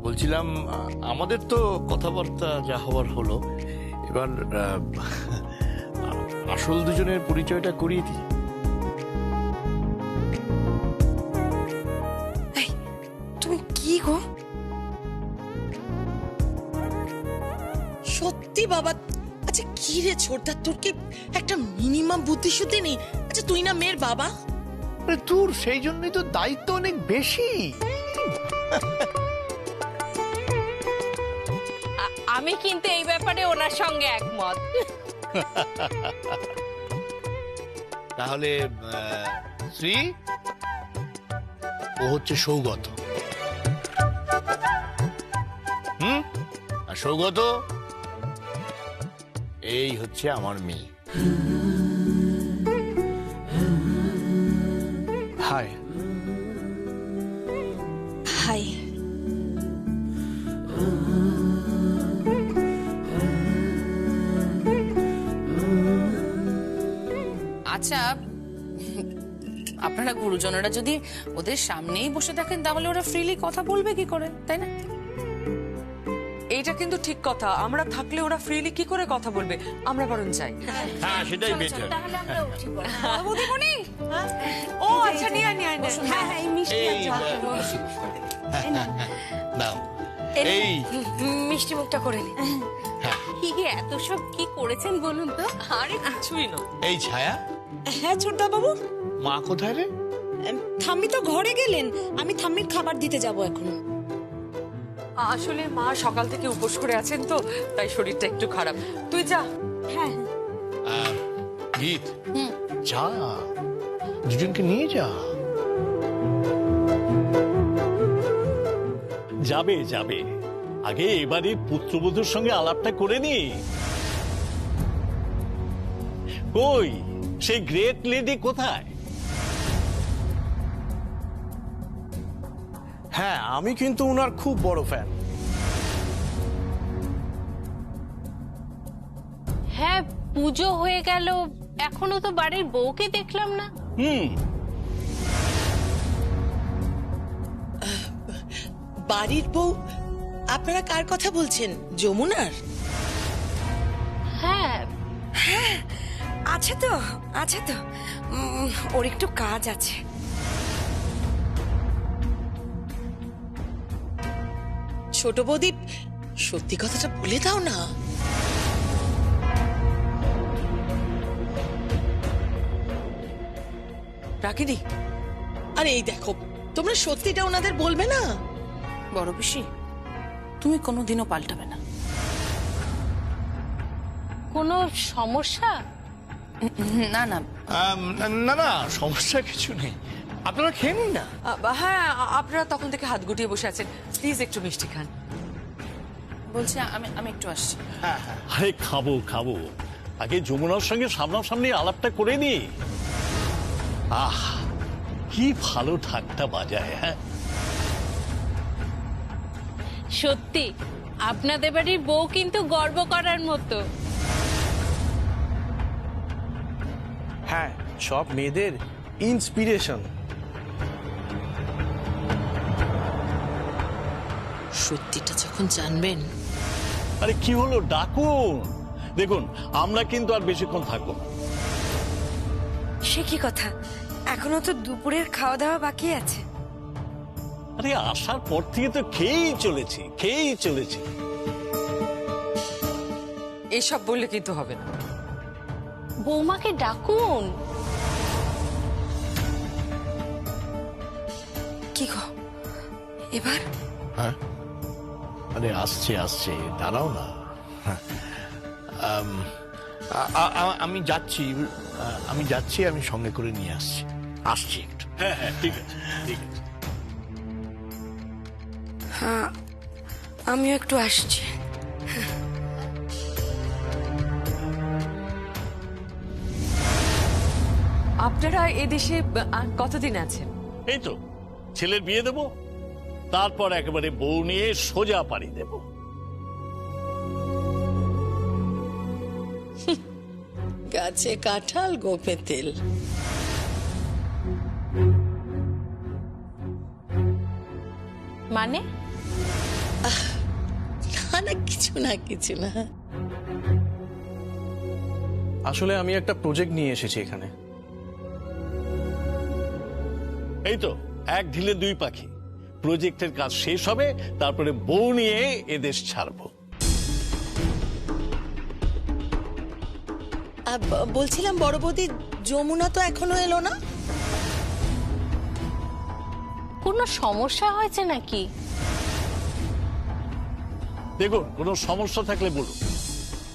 বলছিলাম আমাদের তো কথাবার্তা যা হওয়ার হলো, এবার আসল দুজনের পরিচয়টা করিয়ে দিই। তুমি কি গো? সত্যি বাবা, আচ্ছা কি রে ছোটদা, তোর কি একটা মিনিমাম বুদ্ধি শুদ্ধি নেই? আচ্ছা তুই না মেয়ের বাবা? আরে তোর সেই জন্যই তো দায়িত্ব অনেক বেশি। আমি কিন্তু এই ব্যাপারে ওনার সঙ্গে একমত। তাহলে শ্রী, ও হচ্ছে সৌগত। আর সৌগত এই হচ্ছে আমার মেয়ে। হাই। হাই। আচ্ছা, আপনারা গুরুজনেরা যদি ওদের সামনেই বসে থাকেন তাহলে ওরা ফ্রিলি কথা বলবে কি করে, তাই না? এইটা কিন্তু ঠিক কথা, আমরা থাকলে ওরা ফ্রিলি কি করে কথা বলবে? আমরা বরং চাই। হ্যাঁ, সেটাই বেটার। তাহলে আমরা উঠি বরং। বৌদিমণি, ও আচ্ছা, নিয়ে আয়, নিয়ে আয়, নিয়ে আয়। হ্যাঁ হ্যাঁ, এই মিষ্টি এই, আর জল দেবো। নাও এই এই মিষ্টি মুখটা করে নি। কি এত সব কি করেছেন বলুন তো? আরে কিছুই না। এই ছায়া, হ্যাঁ ছোটদা বাবু, মা কোথায় রে? ঠাম্মি তো ঘরে গেলেন, আমি ঠাম্মির খাবার দিতে যাব এখন। আসলে মা সকাল থেকে উপোস করে আছেন তো, তাই শরীরটা একটু খারাপ। তুই যা। হ্যাঁ গীত, যা দুজনকে নিয়ে যা। যাবে যাবে, আগে এবারে পুত্রবধূর সঙ্গে আলাপটা করে নি। কই সেই গ্রেট লেডি কোথায়? হ্যাঁ, আমি কিন্তু ওনার খুব বড় ফ্যান। হ্যাঁ, পুজো হয়ে গেল, এখনো তো বাড়ির বউকে দেখলাম না। বাড়ির বউ? আপনারা কার কথা বলছেন? যমুনার? হ্যাঁ, আছে তো, আছে তো। ওর একটু কাজ আছে। ছোট বৌদি, সত্যি কথাটা বলে দাও না। রাখিনি? আরে এই দেখো, তোমরা সত্যিটা ওনাদের বলবে না? বড় পিসি, তুমি কোনোদিনও পাল্টাবে না। কোনো সমস্যা? না না, না না, সমস্যা কিছু নেই, আপনারা খেয়ে নিন না। হ্যাঁ, আপনারা তখন থেকে হাত গুটিয়ে বসে আছেন, প্লিজ একটু মিষ্টি খান। বলছি আমি একটু আসছি। আরে খাবো খাবো, আগে যমুনার সঙ্গে সামনাসামনি আলাপটা করে নি। আহ, কি ভালো ঠাকটা বাজায়। হ্যাঁ সত্যি আপনাদের বাড়ির বউ কিন্তু গর্ব করার মতো। হ্যাঁ, সব মেয়েদের ইন্সপিরেশন। সত্যিটা যখন জানবেন। আরে কি হলো, ডাকুন। দেখুন, আমরা কিন্তু আর বেশিক্ষণ থাকবো না। সে কি কথা, এখনো তো দুপুরের খাওয়া দাওয়া বাকি আছে। আরে আসার পর থেকে তো খেয়েই চলেছি। এইসব বললে কিন্তু হবে না। বৌমাকে ডাকুন। কি গো এবার? হ্যাঁ, আরে আসছে, দাঁড়াও না। আমি যাচ্ছি, আমি সঙ্গে করে নিয়ে আসছি একটু। হ্যাঁ হ্যাঁ, ঠিক আছে ঠিক আছে। হ্যাঁ, আমিও একটু আসছি। আপনারা এদেশে কতদিন আছেন? এই তো ছেলের বিয়ে দেব, তারপর একেবারে বউ নিয়ে সোজা পাড়ি দেব। গাছে কাঁঠাল, গোপে তেল। মানে? না না, কিছু না কিছু না। আসলে আমি একটা প্রজেক্ট নিয়ে এসেছি এখানে। এই তো এক ঢিলে দুই পাখি, প্রজেক্টের কাজ শেষ হবে, তারপরে বউ নিয়ে এদেশ ছাড়বো। বলছিলাম বড় বৌদি, যমুনা তো এখনো এলো না। কোনো সমস্যা হয়েছে নাকি? দেখুন, কোনো সমস্যা থাকলে বলুন।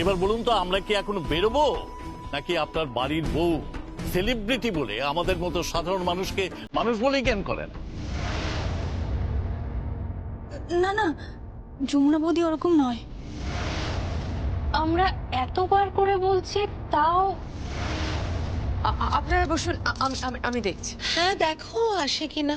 এবার বলুন তো, আমরা কি এখনো বেরোবো, নাকি আপনার বাড়ির বউ সেলিব্রিটি বলে আমাদের মতো সাধারণ মানুষকে মানুষ বলেই জ্ঞান করেন? না না, যমুনা বৌদি ওরকম নয়। আমরা এতবার করে বলছি তাও। আপনারা বসুন, আমি দেখছি। হ্যাঁ, দেখো আসে কিনা।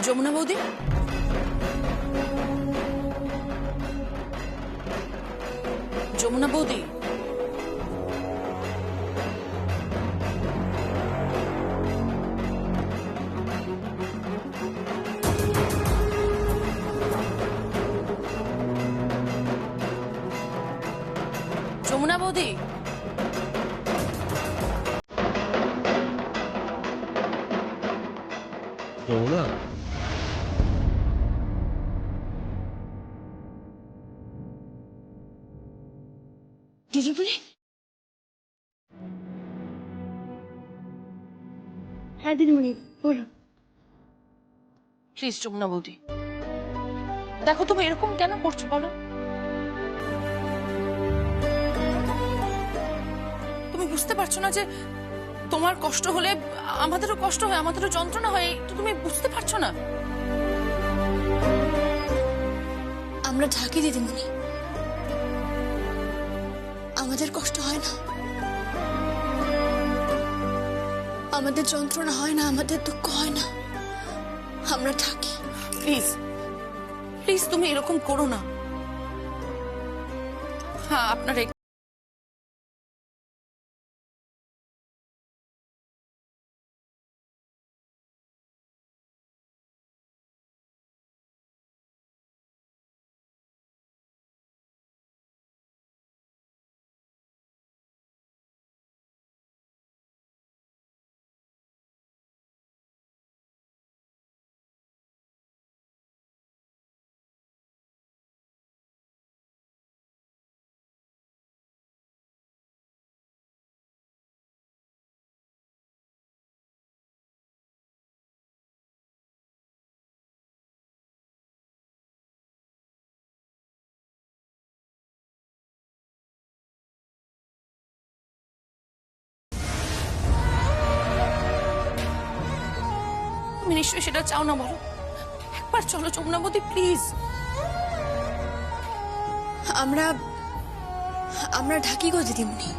যমুনা বৌদি, যমুনা বৌদি, যমুনা বৌদি, যমুনা, দিদিমণি, হ্যাঁ দিদিমণি বলো। প্লিজ যমুনা বৌদি, দেখো তুমি এরকম কেন করছো বলো? তুমি বুঝতে পারছো না যে তোমার কষ্ট হলে আমাদেরও কষ্ট হয়, আমাদেরও যন্ত্রণা হয়? তো তুমি বুঝতে পারছো না? আমরা ঢাকি দিদিমণি, আমাদের কষ্ট হয় না, আমাদের যন্ত্রণা হয় না, আমাদের দুঃখ হয় না, আমরা থাকি। প্লিজ প্লিজ তুমি এরকম করো না। হ্যাঁ, আপনার তুমি নিশ্চয়ই সেটা চাও না, বলো একবার চলো যমুনা বৌদি, প্লিজ। আমরা আমরা ঢাকি গো দিদিমণি,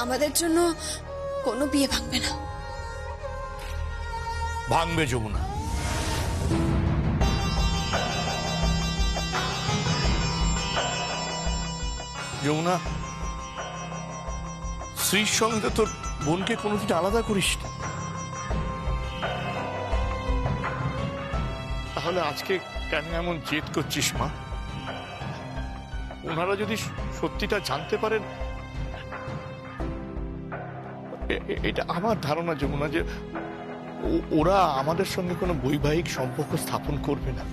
আমাদের জন্য কোনো বিয়ে ভাঙবে না। ভাঙবে যমুনা। যমুনা, স্ত্রীর সঙ্গে তো তোর বোনকে কোনোদিন আলাদা করিস না, তাহলে আজকে কেন এমন জেদ করছিস মা? ওনারা যদি সত্যিটা জানতে পারেন, এটা আমার ধারণা যমুনা, যে ওরা আমাদের সঙ্গে কোনো বৈবাহিক সম্পর্ক স্থাপন করবে না।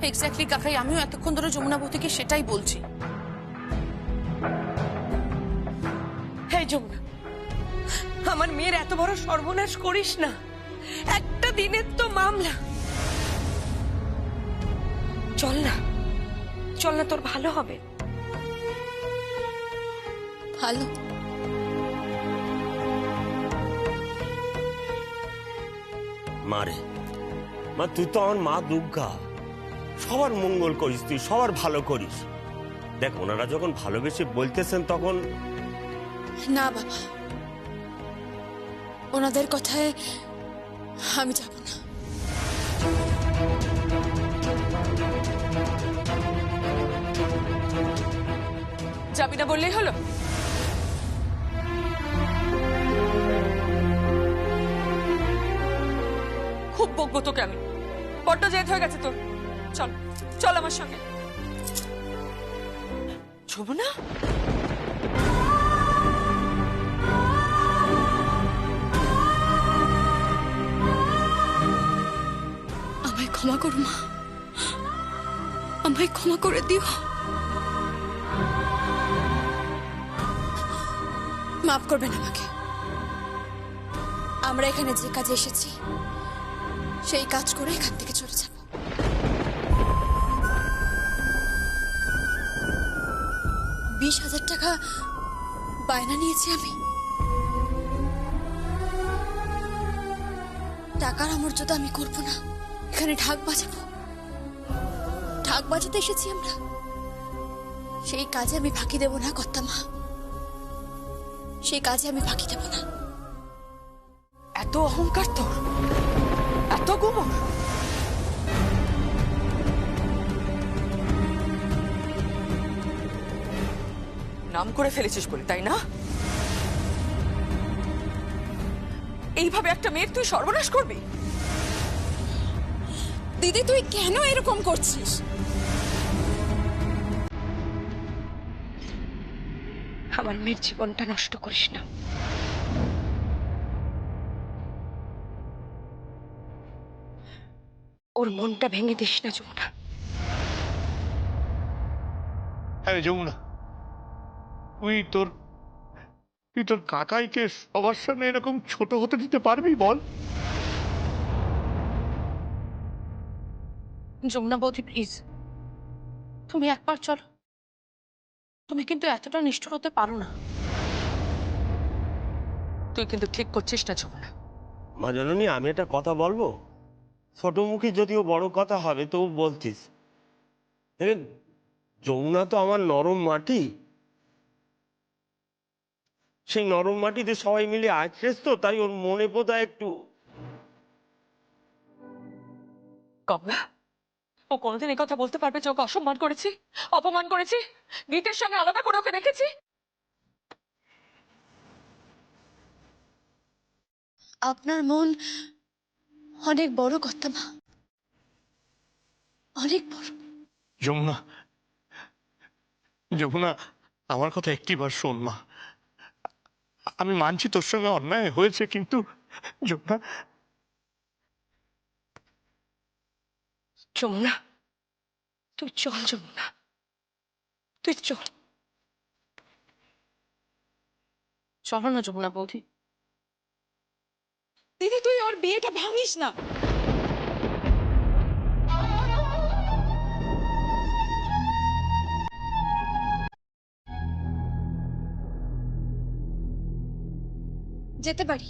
এক্স্যাক্টলি কাকাই, আমিও এতক্ষণ ধরে যমুনা বৌদিকে সেটাই বলছি। হ্যাঁ যমুনা, আমার মেয়ের এত বড় সর্বনাশ করিস না। একটা দিনের তো মামলা। চল না, চল না, তোর ভালো হবে। ভালো? মারে মা, তুই তো আমার মা দুর্গা, সবার মঙ্গল করিস, তুই সবার ভালো করিস। দেখ, ওনারা যখন ভালোবেসে বলতেছেন তখন। না বাবা, ওনাদের কথায় আমি যাব না। যাবি না বললেই হলো? খুব বকবো তোকে আমি, বড্ড জেদ হয়ে গেছে তোর। চল চল আমার সঙ্গে। যমুনা, আমায় ক্ষমা করো মা, আমায় ক্ষমা করে দিও। মাফ করবেন আমাকে। আমরা এখানে যে কাজে এসেছি সেই কাজ করে এখান থেকে চলে যাব। 20,000 টাকা বায়না নিয়েছি আমি। টাকার আমর্যাদা আমি করব না। এখানে ঢাক বাজাবো, ঢাক বাজাতে এসেছি আমরা। সেই কাজে আমি ফাঁকি দেব না কর্তা মা, সেই কাজে আমি ফাঁকি দেব না। এত অহংকার তোর, এত গোবর। নাম করে ফেলেছিস বলে, তাই না? এইভাবে একটা মেয়ের তুই সর্বনাশ করবি? দিদি, তুই কেন এরকম করছিস? আমার মেয়ের জীবনটা নষ্ট করিস না। ওর মনটা ভেঙে দিস না যমুনা। হ্যাঁ যমুনা, তুই তোর কাকাইকে সবার সামনে এরকম ছোট হতে দিতে পারবি বল? যমুনা বৌদি প্লিজ, তুমি একবার চলো। তুমি কিন্তু এতটা নিষ্ঠুর হতে পারো না। তুই কিন্তু ঠিক করছিস না যমুনা। মা জননী, আমি একটা কথা বলবো? ছোটমুখী যদিও বড় কথা হবে, তো বলছিস। দেখেন, যমুনা তো আমার নরম মাটি। সেই নরম মাটিতে সবাই মিলে আছড়েছ, তো তাই ওর মনে বোধহয় একটু। কমলা, ও কোনোদিন এই কথা বলতে পারবে যে ওকে অসম্মান করেছি, অপমান করেছি, গীতের সঙ্গে আলাদা করে ওকে রেখেছি? আপনার মন অনেক বড় কর্তা মা, অনেক বড়। যমুনা, যমুনা, আমার কথা একটিবার শোন মা। আমি মানছি তোর সঙ্গে অন্যায় হয়েছে, কিন্তু যমুনা, যমুনা, তুই চল যমুনা, তুই চল। চলো না যমুনা বৌদি। দিদি, তুই ওর বিয়েটা ভাঙিস না। যেতে পারি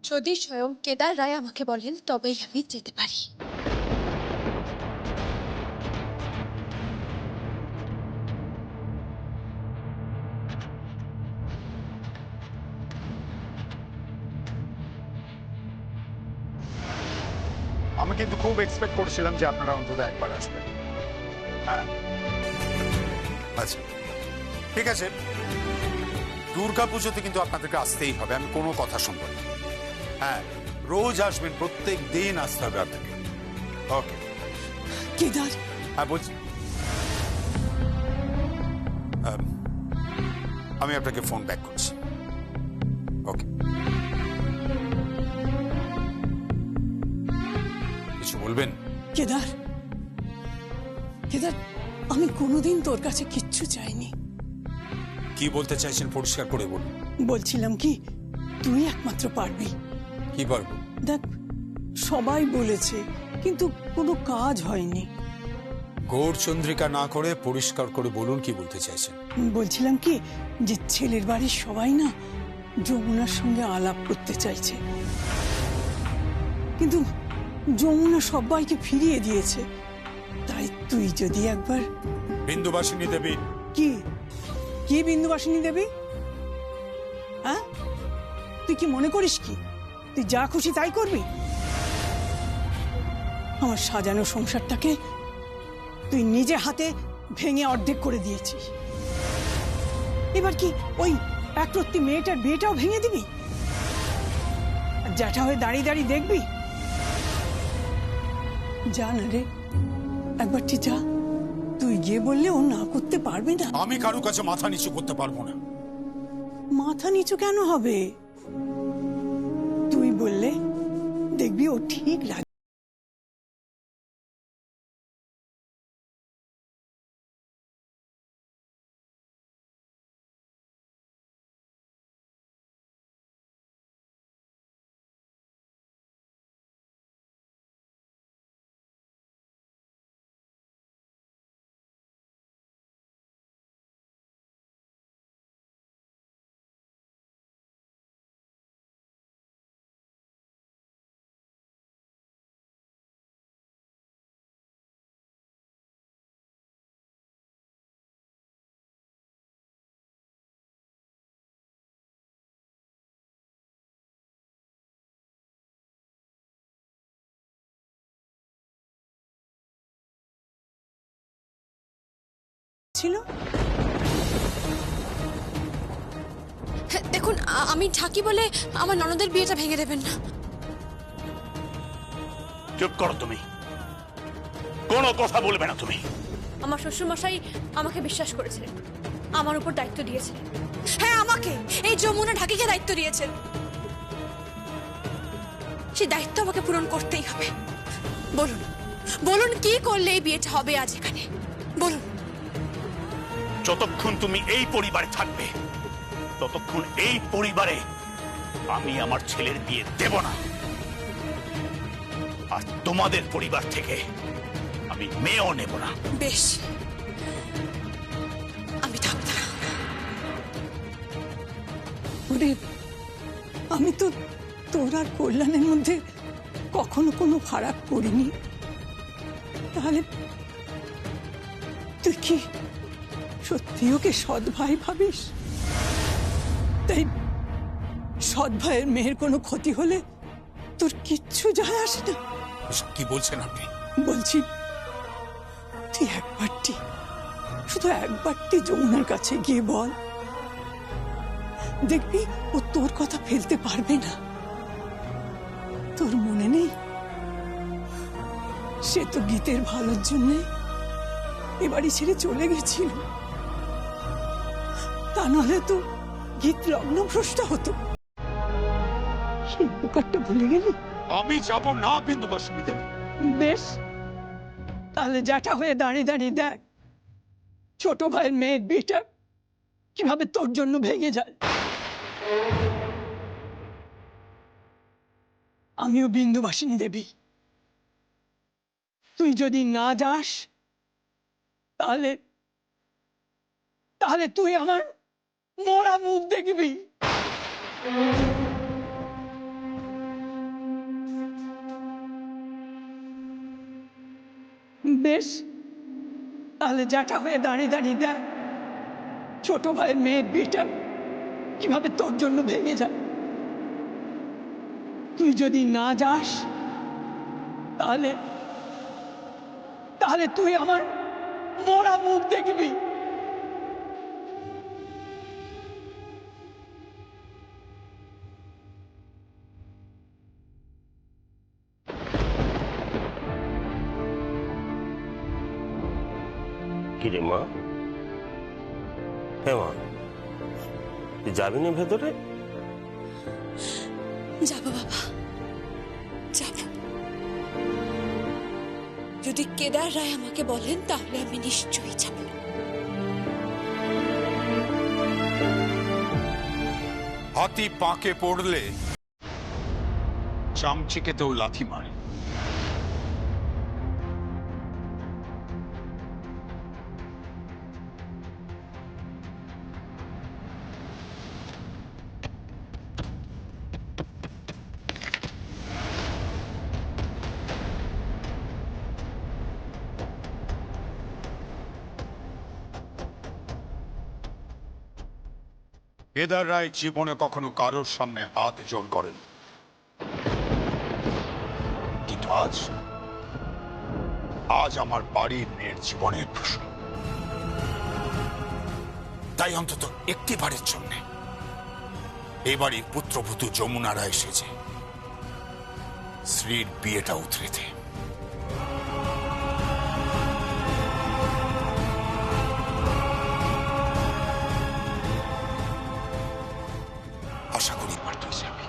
যদি স্বয়ং কেদার রায় আমাকে বলেন, তবেই আমি যেতে পারি। আমি কিন্তু খুব এক্সপেক্ট করছিলাম যে আপনারা অন্তত একবার আসবেন। হ্যাঁ, আচ্ছা ঠিক আছে, দুর্গা পুজোতে কিন্তু আপনাদেরকে আসতেই হবে, আমি কোনো কথা শুনবো না। হ্যাঁ, রোজ আসবেন, প্রত্যেক দিন আসতে হবে আপনাকে। ওকে কেদার, হ্যাঁ বলছি, আমি আপনাকে ফোন ব্যাক করছি। ওকে, কিছু বলবেন? কেদার, কেদার, আমি কোনোদিন তোর কাছে কিচ্ছু চাইনি। কি বলতে চাইছেন পরিষ্কার করে বলুন। বলছিলাম কি, তুই একমাত্র পারবি। কি পারবো? দেখ, সবাই বলেছে কিন্তু কোনো কাজ হয়নি। গৌরচন্দ্রিকা না করে পরিষ্কার করে বলুন কি বলতে চাইছেন। বলছিলাম কি যে ছেলের বাড়ির সবাই না যমুনার সঙ্গে আলাপ করতে চাইছে, কিন্তু যমুনা সবাইকে ফিরিয়ে দিয়েছে। তাই তুই যদি একবার। বিন্দুবাসিনী দেবী? কি কি বিন্দুবাসিনী দেবী? হ্যাঁ, তুই কি মনে করিস কি তুই যা খুশি তাই করবি? আমার সাজানো সংসারটাকে তুই নিজে হাতে ভেঙে অর্ধেক করে দিয়েছিস। এবার কি ওই একরত্তি মেয়েটার বিয়েটাও ভেঙে দিবি? জ্যাঠা হয়ে দাঁড়িয়ে দাঁড়িয়ে দেখবি? যা না রে, একবার ঠিক যা। তুই গিয়ে বললে ও না করতে পারবে না। আমি কারো কাছে মাথা নিচু করতে পারবো না। মাথা নিচু কেন হবে? তুই বললে দেখবি ও ঠিক রাখবে। ছিল দেখুন, আমি ঠাকি বলে আমার ননদের বিয়েটা ভেঙে দেবেন না। চুপ করো তুমি, কোনো কথা বলবে না তুমি। আমার শ্বশুরমশাই আমাকে বিশ্বাস করেছে, আমার উপর দায়িত্ব দিয়েছে। হ্যাঁ, আমাকে, এই যমুনা ঢাকিকে দায়িত্ব দিয়েছেন। সেই দায়িত্ব আমাকে পূরণ করতেই হবে। বলুন বলুন, কি করলে এই বিয়েটা হবে আজ এখানে? বলুন। যতক্ষণ তুমি এই পরিবারে থাকবে ততক্ষণ এই পরিবারে আমি আমার ছেলের বিয়ে দেব না। আর তোমাদের পরিবার থেকে আমি মেয়েও নেব না। বেশ, আমি থাকবো না। আমি তো তোর আর কল্যাণের মধ্যে কখনো কোনো ফারাক করিনি। তাহলে তুই কি সত্যি ওকে সৎ ভাই ভাবিস? তাই সৎ ভাইয়ের মেয়ের কোনো ক্ষতি হলে তোর কিচ্ছু যায় আসে না? এসব কি বলছেন আপনি? বলছি, তুই একবারটি, শুধু একবারটি যমুনার কাছে গিয়ে বল, দেখবি ও তোর কথা ফেলতে পারবে না। তোর মনে নেই, সে তো গীতের ভালোর জন্য এ বাড়ি ছেড়ে চলে গেছিল। তা নাহলে তো গীত লগ্নভ্রষ্ট হতো। সেই ব্যাপারটা ভুলে গেলি? আমি যাব না বিন্দুবাসিনী দেবী। বেশ, তাহলে জ্যাঠা হয়ে দাঁড়িয়ে দাঁড়িয়ে দেখ ছোট ভাইয়ের মেয়ের বিয়েটা কিভাবে তোর জন্য ভেঙে যায়। আমিও বিন্দুবাসিনী দেবী। তুই যদি না যাস তাহলে তাহলে তুই আমার মরা মুখ দেখবি। বেশ, তাহলে জ্যাঠা হয়ে দাঁড়িয়ে দাঁড়িয়ে দেখ ছোট ভাইয়ের মেয়ের বিয়েটা কিভাবে তোর জন্য ভেঙে যায়। তুই যদি না যাস তাহলে তাহলে তুই আমার মরা মুখ দেখবি। কিরে মা? হ্যাঁ মা, তুই যাবি না ভেতরে? যাবো বাবা, যাব। যদি কেদার রায় আমাকে বলেন তাহলে আমি নিশ্চয়ই যাব। হাতি পাঁকে পড়লে চামচিকেতেও লাথি মারে। কেদার রায় জীবনে কখনো কারোর সামনে হাত জোর করেন, কিন্তু আজ আমার বাড়ির মেয়ের জীবনের প্রশ্ন। তাই অন্তত একটি বারের জন্য এই বাড়ির পুত্রবধূ যমুনারা এসেছে শ্রীর বিয়েটা উতরেতে। আশা করি পারত যাবে।